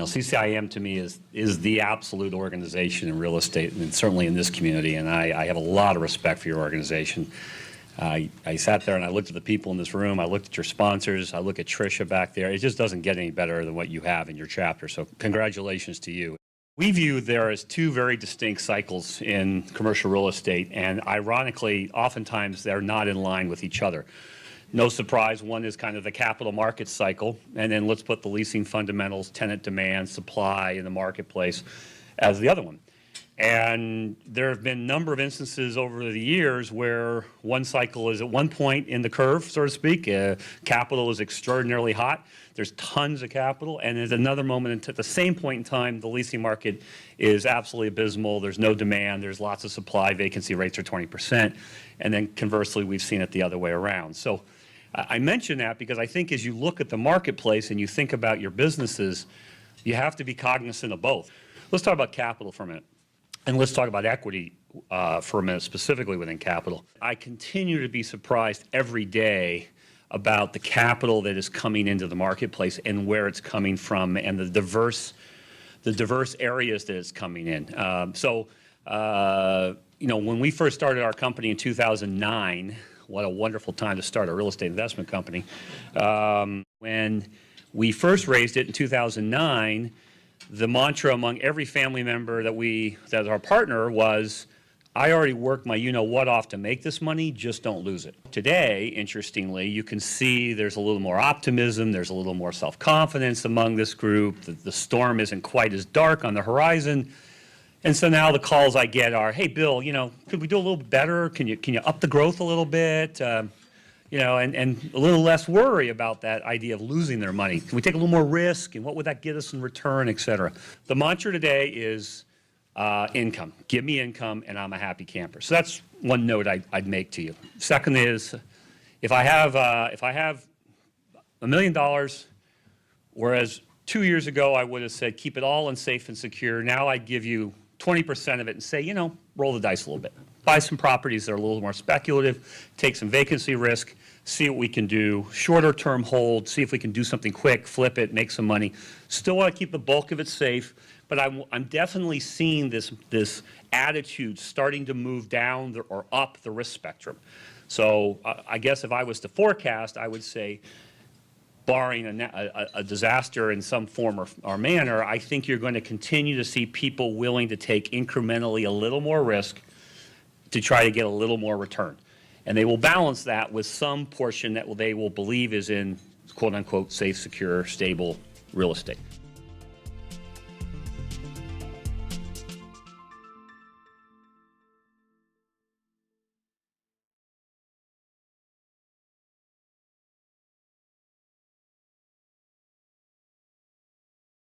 CCIM to me is the absolute organization in real estate, and certainly in this community, and I have a lot of respect for your organization. I sat there and I looked at the people in this room, I looked at your sponsors, I look at Tricia back there. It just doesn't get any better than what you have in your chapter, so congratulations to you. We view there as two very distinct cycles in commercial real estate, and ironically, oftentimes they're not in line with each other. No surprise, one is kind of the capital markets cycle, and then let's put the leasing fundamentals, tenant demand, supply in the marketplace as the other one. And there have been a number of instances over the years where one cycle is at one point in the curve, so to speak. Capital is extraordinarily hot. There's tons of capital. And there's another moment at the same point in time, the leasing market is absolutely abysmal. There's no demand. There's lots of supply. Vacancy rates are 20%. And then conversely, we've seen it the other way around. So I mention that because I think as you look at the marketplace and you think about your businesses, you have to be cognizant of both. Let's talk about capital for a minute. And let's talk about equity for a minute, specifically within capital. I continue to be surprised every day about the capital that is coming into the marketplace and where it's coming from and the diverse areas that it's coming in. When we first started our company in 2009, what a wonderful time to start a real estate investment company. When we first raised it in 2009, the mantra among every family member that our partner was, I already worked my you-know-what off to make this money, just don't lose it. Today, interestingly, you can see there's a little more optimism, there's a little more self-confidence among this group, the storm isn't quite as dark on the horizon. And so now the calls I get are, hey, Bill, could we do a little better? Can you up the growth a little bit? And a little less worry about that idea of losing their money. Can we take a little more risk, and what would that get us in return, et cetera? The mantra today is income. Give me income, and I'm a happy camper. So that's one note I'd make to you. Second is, if I have $1 million, whereas 2 years ago I would have said keep it all in safe and secure, now I'd give you 20% of it and say, roll the dice a little bit. Buy some properties that are a little more speculative, take some vacancy risk, see what we can do, shorter term hold, see if we can do something quick, flip it, make some money. Still want to keep the bulk of it safe, but I'm definitely seeing this attitude starting to move down or up the risk spectrum. So I guess if I was to forecast, I would say, barring a disaster in some form or manner, I think you're going to continue to see people willing to take incrementally a little more risk to try to get a little more return. And they will balance that with some portion that they will believe is in quote unquote safe, secure, stable real estate.